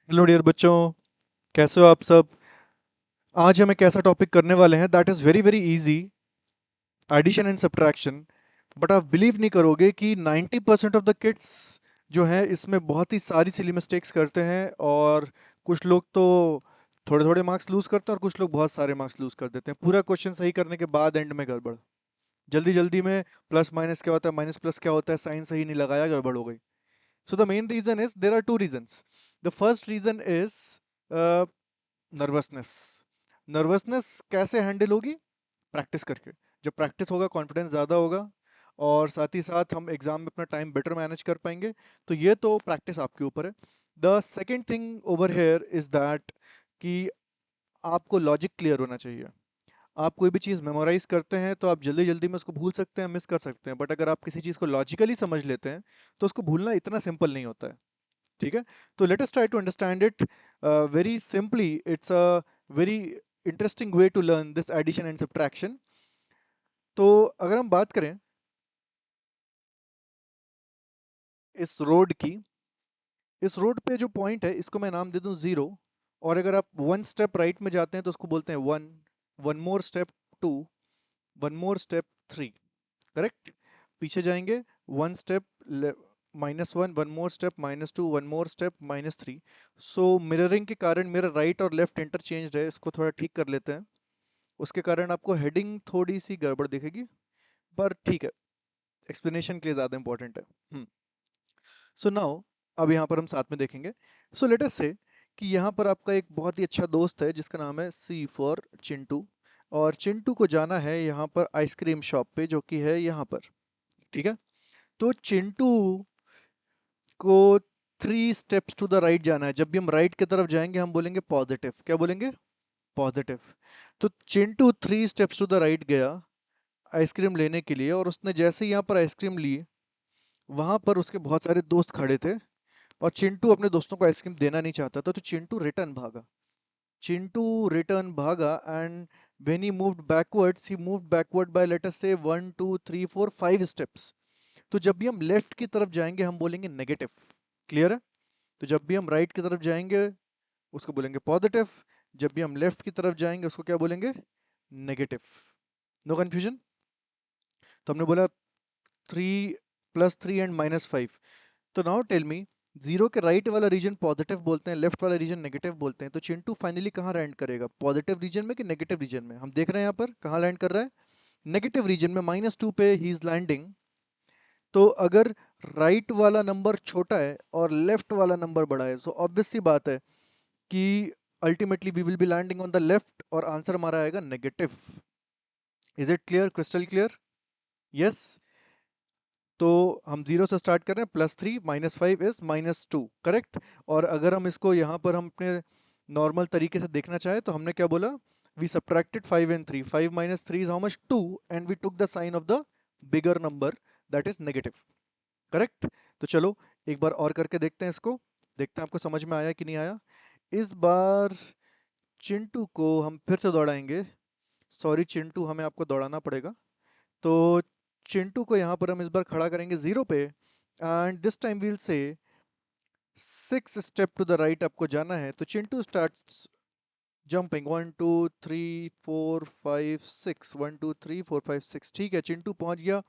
Hello dear बच्चों, कैसे हो आप सब। आज हम एक ऐसा टॉपिक करने वाले हैं that is very very easy, addition and subtraction. But आप बिलीव नहीं करोगे कि 90% ऑफ द किड्स जो है इसमें बहुत ही सारी सिली मिस्टेक्स करते हैं। और कुछ लोग तो थोड़े थोड़े मार्क्स लूज करते हैं और कुछ लोग बहुत सारे मार्क्स लूज कर देते हैं पूरा क्वेश्चन सही करने के बाद एंड में गड़बड़। जल्दी जल्दी में प्लस माइनस क्या होता है, माइनस प्लस क्या होता है, साइन सही नहीं लगाया, गड़बड़ हो गई। So the main reason is there are two reasons. The first reason is nervousness. Nervousness कैसे हैंडल होगी? प्रैक्टिस करके। जब प्रैक्टिस होगा कॉन्फिडेंस ज़्यादा होगा और साथ ही साथ हम एग्जाम में अपना टाइम बेटर मैनेज कर पाएंगे। तो ये तो प्रैक्टिस आपके ऊपर है। The second thing over here is that कि आपको लॉजिक क्लियर होना चाहिए। आप कोई भी चीज़ मेमोराइज करते हैं तो आप जल्दी जल्दी में उसको भूल सकते हैं, मिस कर सकते हैं, बट अगर आप किसी चीज़ को लॉजिकली समझ लेते हैं तो उसको भूलना इतना सिंपल नहीं होता है। ठीक है। तो let us try to understand it very simply. It's a very interesting way to learn this addition and subtraction. तो अगर हम बात करें इस रोड की, इस रोड पे जो पॉइंट है इसको मैं नाम दे दूं जीरो। और अगर आप वन स्टेप राइट में जाते हैं तो उसको बोलते हैं one, one more step two, one more step three. Correct. पीछे जाएंगे one step minus one, one more step minus two, one more step minus three. So mirroring के कारण मेरा राइट और लेफ्ट इंटरचेंज है, इसको थोड़ा ठीक कर लेते हैं। उसके कारण आपको हेडिंग थोड़ी सी गड़बड़ दिखेगी, पर ठीक है, एक्सप्लेनेशन के लिए ज़्यादा इंपॉर्टेंट है। सो नाउ अब यहाँ पर हम साथ में देखेंगे। सो लेट अस से कि यहाँ पर आपका एक बहुत ही अच्छा दोस्त है जिसका नाम है सी फॉर चिंटू। और चिंटू को जाना है यहाँ पर आइसक्रीम शॉप पे जो कि है यहाँ पर। ठीक है। तो चिंटू को three steps to the right जाना है। जब भी हम राइट की तरफ जाएंगे हम बोलेंगे पॉजिटिव। क्या बोलेंगे? पॉजिटिव। तो Chintu three steps to the right गया आइसक्रीम लेने के लिए, और उसने जैसे ही यहाँ पर आइसक्रीम ली, वहां पर उसके बहुत सारे दोस्त खड़े थे और चिंटू अपने दोस्तों को आइसक्रीम देना नहीं चाहता था, तो चिंटू रिटर्न भागा। चिंटू रिटर्न भागा and when he moved backwards, he moved backward by let us say 1 2 3 4 5 steps. तो जब भी हम लेफ्ट की तरफ जाएंगे हम बोलेंगे नेगेटिव। क्लियर है? तो जब भी हम राइट की तरफ जाएंगे उसको बोलेंगे पॉजिटिव, जब भी हम लेफ्ट की तरफ जाएंगे उसको क्या बोलेंगे? नेगेटिव। No confusion. तो हमने बोला three, plus three and minus five. तो नाउ टेल मी, जीरो के राइट वाला रीजन पॉजिटिव बोलते हैं, लेफ्ट वाला रीजन नेगेटिव बोलते हैं, तो चिंटू फाइनली कहाँ लैंड करेगा? पॉजिटिव रीजन में कि नेगेटिव रीजन में? हम देख रहे हैं यहाँ पर कहाँ लैंड कर रहा है। नेगेटिव रीजन में, -2 पे ही इज लैंडिंग। तो अगर राइट वाला नंबर छोटा है और लेफ्ट वाला नंबर बड़ा है, सो ऑब्वियस सी बात है कि ultimately we will be landing on the left, और आंसर हमारा आएगा negative. Is it clear? Crystal clear? Yes. तो हम जीरो से स्टार्ट कर रहे हैं, +3 -5 इज -2। करेक्ट। और अगर हम इसको यहाँ पर हम अपने नॉर्मल तरीके से देखना चाहें तो हमने क्या बोला? We subtracted 5 and 3, 5 - 3 is how much? 2, and we took the sign of the bigger number, that is negative. Correct. तो चलो एक बार और करके देखते हैं इसको, देखते हैं आपको समझ में आया कि नहीं आया। इस बार चिंटू को हम फिर से दौड़ाएंगे। सॉरी चिंटू, हमें आपको दौड़ाना पड़ेगा। तो चिंटू को यहाँ पर हम इस बार खड़ा करेंगे जीरो पे, एंड दिस टाइम वील से 6 स्टेप टू द राइट आपको जाना है। तो चिंटू स्टार्ट जंपिंग, 1 2 3 4 5 6, 1 2 3 4 5 6। ठीक है, चिंटू पहुंच गया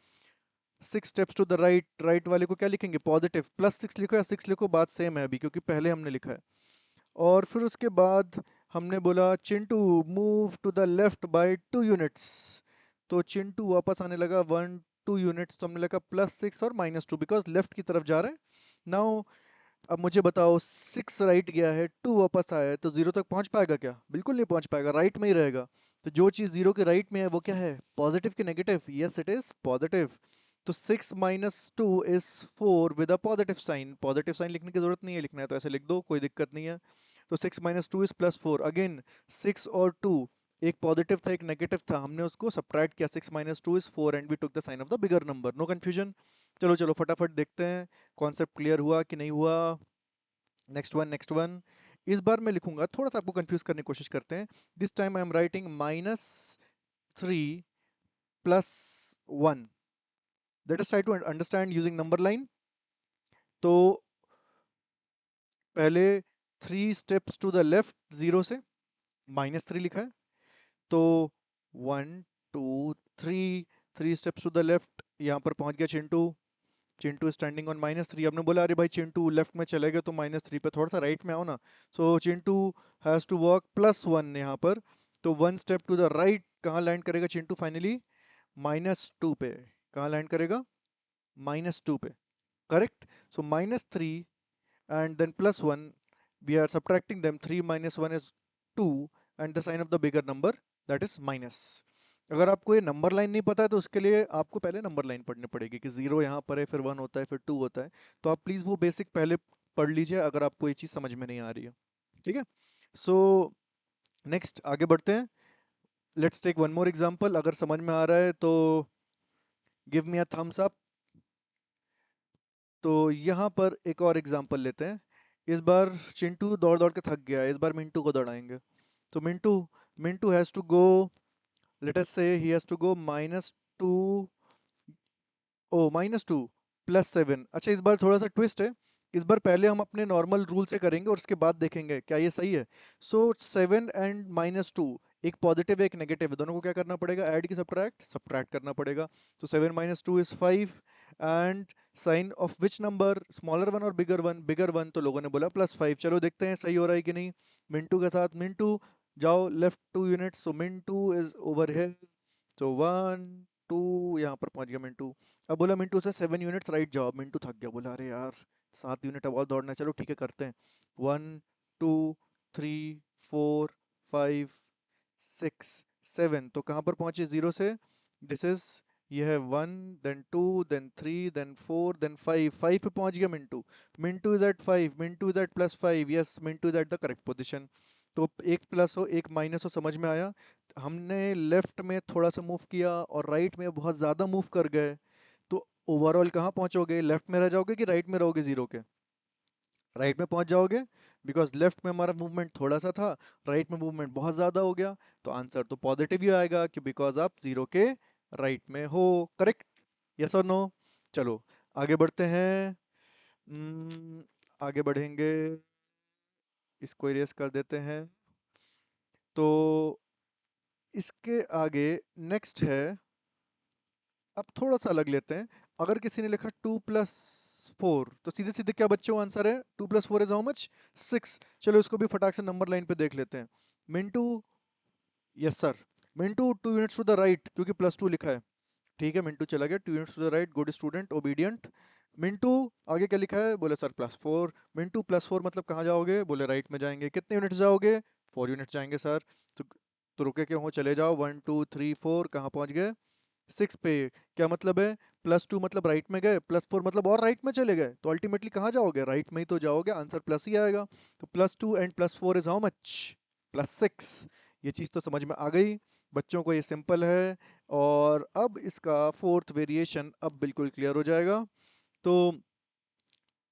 6 steps to the right. Right वाले को क्या लिखेंगे? पॉजिटिव। +6 लिखो या 6 लिखो, बात सेम है अभी, क्योंकि पहले हमने लिखा है। और फिर उसके बाद हमने बोला Chintu move to the left by 2 units. तो चिंटू वापस आने लगा 1 2 यूनिट्स, तो हमने लगा +6 और -2, बिकॉज लेफ्ट की तरफ जा रहे हैं। नाउ अब मुझे बताओ, 6 राइट गया है, 2 वापस आया है, तो जीरो तक पहुंच पाएगा क्या? बिल्कुल नहीं पहुंच पाएगा, राइट में ही रहेगा। तो जो चीज़ जीरो के राइट में है वो क्या है? पॉजिटिव कि negative? Yes it is positive. तो 6 - 2 is 4 with a positive sign. Positive sign लिखने की जरूरत नहीं है, लिखना है तो ऐसे लिख दो, कोई दिक्कत नहीं है। तो 6 - 2 इज +4। अगेन 6 और 2, एक पॉजिटिव था एक नेगेटिव था, हमने उसको सब्ट्रैक्ट किया, 6 - 2 is 4 and we took the sign of the bigger number. No confusion. चलो चलो फटाफट देखते हैं कॉन्सेप्ट क्लियर हुआ कि नहीं हुआ। Next one, next one. इस बार मैं लिखूंगा, थोड़ा सा आपको कंफ्यूज करने की कोशिश करते हैं। This time I am writing -3 +1। Let us try to understand using number line. तो पहले 3 स्टेप्स टू द लेफ्ट 0 से -3 लिखा है, तो 1 2 3, 3 स्टेप्स टू द लेफ्ट, यहाँ पर पहुंच गया चिंटू। Chintu standing on -3। आपने बोला अरे भाई चिंटू लेफ्ट में चले गए तो -3 पे थोड़ा सा राइट में आओ ना। सो चिंटू हैज़ टू वॉक +1 यहाँ पर, तो 1 स्टेप टू द राइट कहाँ लैंड करेगा चिंटू फाइनली? -2 पे। कहाँ लैंड करेगा? -2 पे, correct. So -3 and then +1, we are subtracting them, 3 minus 1 is 2 and the sign of the bigger number, that is minus। अगर आपको ये नंबर लाइन नहीं पता है तो उसके लिए आपको पहले नंबर लाइन पढ़नी पड़ेगी कि 0 यहाँ पर है, फिर 1 होता है, फिर 2 होता है। तो आप प्लीज़ वो बेसिक पहले पढ़ लीजिए अगर आपको ये चीज़ समझ में नहीं आ रही है, ठीक है। सो नेक्स्ट आगे बढ़ते हैं। Let's take one more example. अगर समझ में आ रहा है तो give me a thumbs up. तो यहाँ पर एक और एग्जांपल लेते हैं। इस बार चिंटू दौड़ दौड़ के थक गया है, इस बार मिंटू को दौड़ाएंगे। तो Mintu Mintu has to go, let us say he has to गो -2, ओ -2 +7। अच्छा इस बार थोड़ा सा ट्विस्ट है, इस बार पहले हम अपने नॉर्मल रूल से करेंगे और उसके बाद देखेंगे क्या ये सही है। सो 7 एंड -2, एक पॉजिटिव एक नेगेटिव है, दोनों को क्या करना पड़ेगा? ऐड की सब्ट्रैक्ट? सब्ट्रैक्ट करना पड़ेगा। तो 7 -2 is 5 and sign of which number, smaller one और बिगर वन? बिगर वन, तो लोगों ने बोला +5। चलो देखते हैं सही हो रहा है कि नहीं। मिंटू के साथ मिंटू जाओ left 2 units, so Mintu is over here, तो 1 2 यहाँ पर पहुंच गया मिंटू। अब बोला मिंटू से 7 यूनिट्स राइट जाओ। मिंटू थक गया, बोला अरे यार 7 यूनिट अब और दौड़ना है, चलो ठीक है करते हैं। 1 2 3 4 5 6 7, तो कहाँ पर पहुंचे 0 से? दिस इज, ये है 1 देन 2 देन 3 देन 4 देन 5, 5 पे पहुंच गया Mintu. Mintu is at 5, Mintu is at +5, yes Mintu is at the correct position. तो एक प्लस हो एक माइनस हो समझ में आया। हमने लेफ्ट में थोड़ा सा मूव किया और राइट में बहुत ज़्यादा मूव कर गए, तो ओवरऑल कहाँ पहुंचोगे? लेफ्ट में रह जाओगे कि राइट में रहोगे? 0 के राइट में पहुंच जाओगे, बिकॉज लेफ्ट में हमारा मूवमेंट थोड़ा सा था, राइट में मूवमेंट बहुत ज़्यादा हो गया। तो आंसर तो पॉजिटिव ही आएगा कि बिकॉज आप 0 के राइट में हो, करेक्ट? यस और नो? चलो आगे बढ़ते हैं। आगे बढ़ेंगे, इसको इरेज कर देते हैं। तो इसके आगे नेक्स्ट है, अब थोड़ा सा अलग लेते हैं। अगर किसी ने लिखा 2 + 4, तो सीधे सीधे क्या बच्चों आंसर है? 2 + 4 इज हाउ मच? 6। चलो इसको भी फटाक से नंबर लाइन पे देख लेते हैं। Mintu, yes sir, Mintu 2 units to the right, क्योंकि +2 लिखा है। ठीक है मिंटू चला गया 2 units to the right, good student, obedient. Mintu आगे क्या लिखा है? बोले सर +4। मिंटू +4 मतलब कहाँ जाओगे? बोले राइट में जाएंगे। कितने यूनिट्स जाओगे? 4 यूनिट्स जाएंगे सर। तो रुके क्यों हो, चले जाओ। 1 2 3 4, कहाँ पहुंच गए? 6 पे। क्या मतलब है? +2 मतलब राइट में गए, +4 मतलब और राइट में चले गए, तो अल्टीमेटली कहाँ जाओगे? राइट में ही तो जाओगे, आंसर प्लस ही आएगा। तो +2 एंड +4 इज हाउ मच? +6। ये चीज़ तो समझ में आ गई बच्चों को, ये सिंपल है। और अब इसका फोर्थ वेरिएशन अब बिल्कुल क्लियर हो जाएगा। तो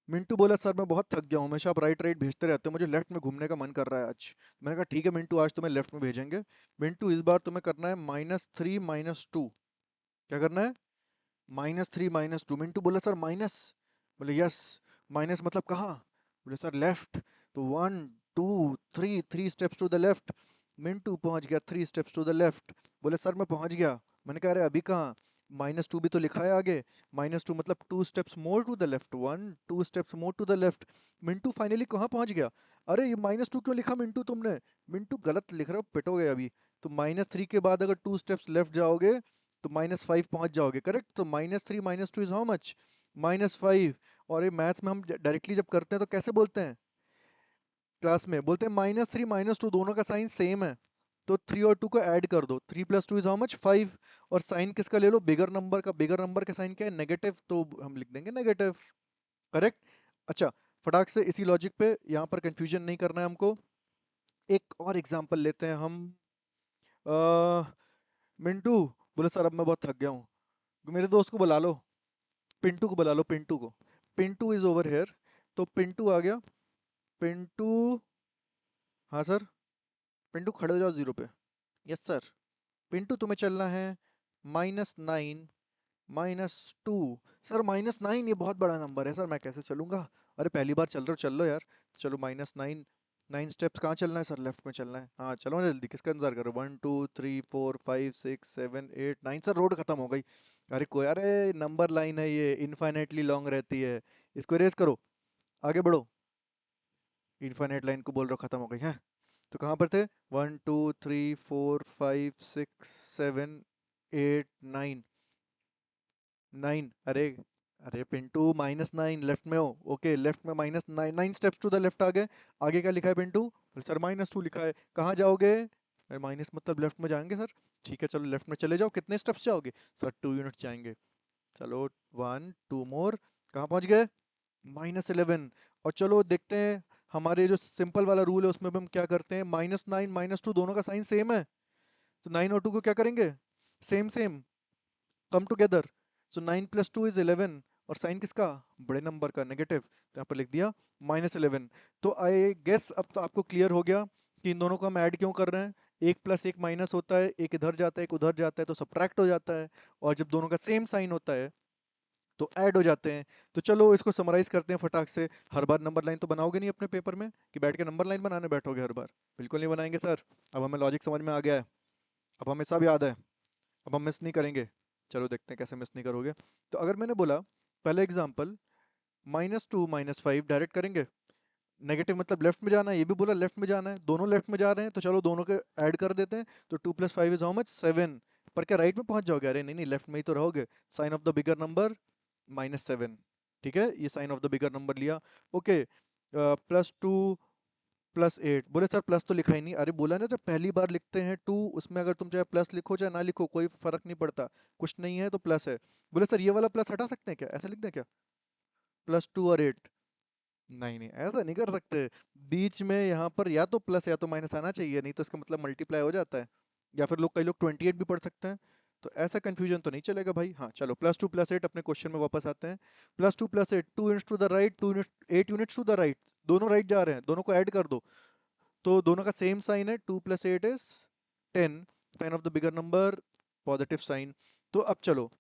मिंटू बोला सर मैं बहुत थक गया हूँ, हमेशा आप राइट राइट भेजते रहते हो, मुझे लेफ्ट में घूमने का मन कर रहा है आज। मैंने कहा ठीक है मिंटू, आज तुम्हें लेफ्ट में भेजेंगे। मिंटू इस बार तुम्हें करना है -3 -2। क्या करना है? -3 -2। मिंटू बोला सर माइनस? बोले यस। माइनस मतलब कहाँ? बोले सर लेफ्ट। तो 1 2 3, 3 steps to the left. Mintu पहुंच गया 3 स्टेप्स टू द लेफ्ट। बोले सर मैं पहुंच गया। मैंने कहा अरे अभी कहाँ? -2 भी तो लिखा है आगे। -2 मतलब 2 steps more to the left, 1 2 steps more to the left. Mintu finally कहाँ पहुंच गया? अरे ये -2 क्यों लिखा मिंटू तुमने? मिंटू गलत लिख रहे हो, पिटोगे अभी। तो -3 के बाद अगर 2 स्टेप्स लेफ्ट जाओगे तो -5 पहुंच जाओगे, करेक्ट? तो -3 -2 इज हाउ मच? -5। और ये मैथ्स में हम डायरेक्टली जब करते हैं तो कैसे बोलते हैं? क्लास में बोलते हैं -3 -2 दोनों का साइन सेम है, तो 3 और 2 को ऐड कर दो, 3 + 2 इज हाउ मच? 5। और साइन किसका ले लो? बिगर नंबर का। बिगर नंबर का साइन क्या है? नेगेटिव, तो हम लिख देंगे नेगेटिव, करेक्ट? अच्छा फटाक से इसी लॉजिक पे, यहाँ पर कंफ्यूजन नहीं करना है हमको। एक और एग्जांपल लेते हैं हम। मिंटू बोले सर अब मैं बहुत थक गया हूँ, मेरे दोस्त को बुला लो, पिंटू को बुला लो, पिंटू को। पिंटू इज ओवर हेयर, तो पिंटू आ गया। पिंटू, हाँ सर। पिंटू खड़े हो जाओ 0 पे। Yes sir. पिंटू तुम्हें चलना है -9 -2। सर -9 ये बहुत बड़ा नंबर है सर, मैं कैसे चलूंगा? अरे पहली बार चल लो यार। चलो -9, 9 स्टेप्स कहाँ चलना है सर? लेफ्ट में चलना है। हाँ चलो ना जल्दी, किसका इंतजार करो? 1 2 3 4 5 6 7 8 9 सर, रोड खत्म हो गई। अरे कोई, अरे नंबर लाइन है ये, इनफाइनाइटली लॉन्ग रहती है। इसको इरेज करो, आगे बढ़ो। इनफाइनाइट लाइन को बोल रहे हो खत्म हो गई है? तो कहाँ पर थे? 1 2 3 4 5 6 7 8 9। 9, अरे अरे पिंटू -9 लेफ्ट में हो। ओके, लेफ्ट में -9, 9 स्टेप्स टू द लेफ्ट आ गए। आगे क्या लिखा है पिंटू? बोले, सर -2 लिखा है। कहाँ जाओगे? अरे माइनस मतलब लेफ्ट में जाएंगे सर। ठीक है चलो लेफ्ट में चले जाओ। कितने स्टेप्स जाओगे? सर 2 यूनिट्स जाएंगे। चलो 1 2 मोर। कहाँ पहुंच गए? -11। और चलो देखते हैं, हमारे जो सिंपल वाला रूल है उसमें भी हम क्या करते हैं, -9 -2 दोनों का साइन सेम है। तो 9 और 2 को क्या करेंगे? Same same, come together. So 9 + 2 = 11। और साइन किसका? बड़े नंबर का, नेगेटिव, तो यहाँ पर लिख दिया -11। तो आई गेस अब तो आपको क्लियर हो गया कि इन दोनों को हम ऐड क्यों कर रहे हैं। एक प्लस एक माइनस होता है, एक इधर जाता है एक उधर जाता है तो सब्ट्रैक्ट हो जाता है। और जब दोनों का सेम साइन होता है तो ऐड हो जाते हैं। तो चलो इसको समराइज करते हैं फटाक से। हर बार नंबर लाइन तो बनाओगे नहीं अपने पेपर में, कि बैठ के नंबर लाइन बनाने बैठोगे हर बार? बिल्कुल नहीं बनाएंगे सर। अब हमें लॉजिक समझ में आ गया है, अब हमें सब याद है, अब हम मिस नहीं करेंगे। चलो देखते हैं कैसे मिस नहीं करोगे। तो अगर मैंने बोला पहले एग्जांपल, -2 -5 डायरेक्ट करेंगे। नेगेटिव मतलब लेफ्ट में जाना है, ये भी बोला लेफ्ट में जाना है, दोनों लेफ्ट में जा रहे हैं तो चलो दोनों के ऐड कर देते हैं। तो 2 + 5 = हाउ मच? 7। पर क्या राइट में पहुंच जाओगे? अरे नहीं नहीं, लेफ्ट में ही तो रहोगे। Sign of the bigger number -7। ठीक है, ये sign of the bigger number लिया। ओके, +2 + 8। बोले सर प्लस तो लिखा ही नहीं। अरे बोला ना, जब पहली बार लिखते हैं टू, उसमें अगर तुम चाहे प्लस लिखो चाहे ना लिखो कोई फर्क नहीं पड़ता, कुछ नहीं है तो प्लस है। बोले सर ये वाला प्लस हटा सकते हैं क्या? ऐसा लिख दें क्या? +2 और 8? नहीं नहीं, ऐसा नहीं कर सकते। बीच में यहाँ पर या तो प्लस या तो माइनस आना चाहिए, नहीं तो इसका मतलब मल्टीप्लाई हो जाता है। या फिर लोग, कई लोग 28 भी पढ़ सकते हैं। तो ऐसा कंफ्यूजन तो नहीं चलेगा भाई। हाँ चलो, +2 + 8 अपने क्वेश्चन में वापस आते हैं। +2 + 8, 2 units to the right, 8 units to the right. दोनों राइट जा रहे हैं, दोनों को ऐड कर दो। तो दोनों का सेम साइन है, 2 + 8 = 10। Sign of the bigger number, positive sign. तो अब चलो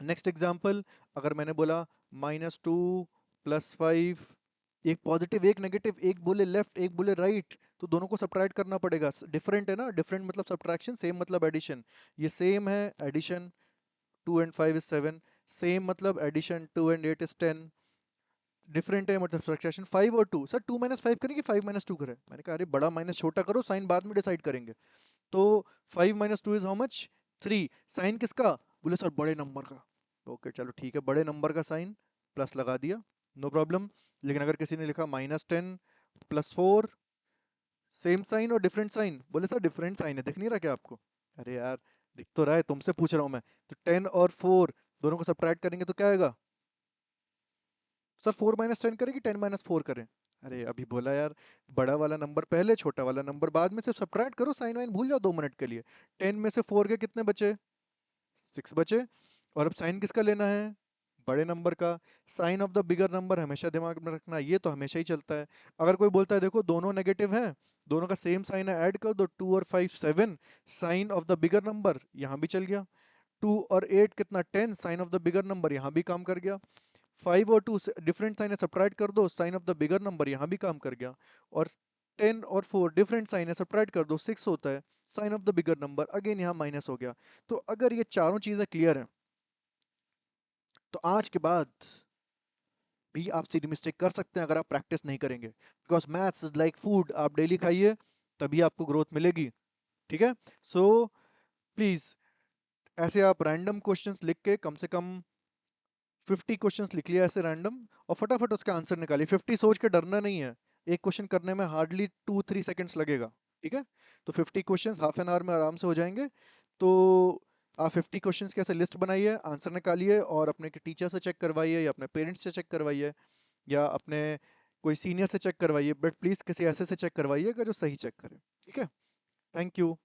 नेक्स्ट एग्जाम्पल। अगर मैंने बोला -2 + 5, एक पॉजिटिव एक नेगेटिव, एक बोले लेफ्ट एक बोले राइट, तो दोनों को सब्ट्रैक्ट करना पड़ेगा। डिफरेंट है ना, डिफरेंट मतलब सब्ट्रैक्शन, सेम मतलब एडिशन। ये सेम है एडिशन, 2 and 5 = 7। सेम मतलब एडिशन, 2 and 8 = 10। डिफरेंट है मतलब सब्ट्रैक्शन। 5 और 2, सर 2 - 5 करेंगे 5 - 2 करें? मैंने कहा अरे बड़ा माइनस छोटा करो, साइन बाद में डिसाइड करेंगे। तो 5 - 2 = हाउ मच? 3। साइन किसका? बोले सर बड़े नंबर का। ओके चलो ठीक है, बड़े नंबर का साइन, प्लस लगा दिया, नो प्रॉब्लम। लेकिन अगर किसी ने लिखा -10 + 4, सेम साइन और डिफरेंट साइन, बोले सर डिफरेंट साइन है, दिख नहीं रहा क्या आपको? अरे यार दिख तो रहा है, तुमसे पूछ रहा हूँ मैं। तो 10 और 4 दोनों को सब्ट्रैक्ट करेंगे तो क्या आएगा? सर 4 - 10 करें कि 10 - 4 करें? अरे अभी बोला यार, बड़ा वाला नंबर पहले छोटा वाला नंबर बाद में से सब्ट्रैक्ट करो, साइन वाइन भूल जाओ 2 मिनट के लिए। 10 में से 4 के कितने बचे? 6 बचे। और अब साइन किसका लेना है? बड़े नंबर का। Sign of the bigger number हमेशा दिमाग में रखना, ये तो हमेशा ही चलता है। अगर कोई बोलता है देखो दोनों नेगेटिव हैं, दोनों का सेम साइन है, ऐड कर दो, 2 और 5 = 7, sign of the bigger number यहाँ भी चल गया। 2 और 8 कितना? 10, sign of the bigger number यहाँ भी काम कर गया। 5 और 2 डिफरेंट साइन है, सब्ट्रैक्ट कर दो, sign of the bigger number यहाँ भी काम कर गया। और 10 और 4 डिफरेंट साइन है, सब्ट्रैक्ट कर दो, 6 होता है, sign of the bigger number again यहाँ माइनस हो गया। तो अगर ये चारों चीजें क्लियर हैं तो आज के बाद भी आप सीधी मिस्टेक कर सकते हैं अगर आप प्रैक्टिस नहीं करेंगे। Because maths is like food, आप डेली खाइए तभी आपको ग्रोथ मिलेगी। ठीक है? सो प्लीज, ऐसे आप रैंडम क्वेश्चंस लिख के कम से कम 50 क्वेश्चंस लिख लिया ऐसे रैंडम, और फटाफट उसका आंसर निकालिए। 50 सोच के डरना नहीं है, एक क्वेश्चन करने में हार्डली 2 3 सेकेंड्स लगेगा। ठीक है? तो 50 क्वेश्चंस ½ एन आवर में आराम से हो जाएंगे। तो आप 50 क्वेश्चंस की ऐसे लिस्ट बनाइए, आंसर निकालिए, और अपने टीचर से चेक करवाइए या अपने पेरेंट्स से चेक करवाइए या अपने कोई सीनियर से चेक करवाइए, बट प्लीज़ किसी ऐसे से चेक करवाइएगा जो सही चेक करे। ठीक है? Thank you.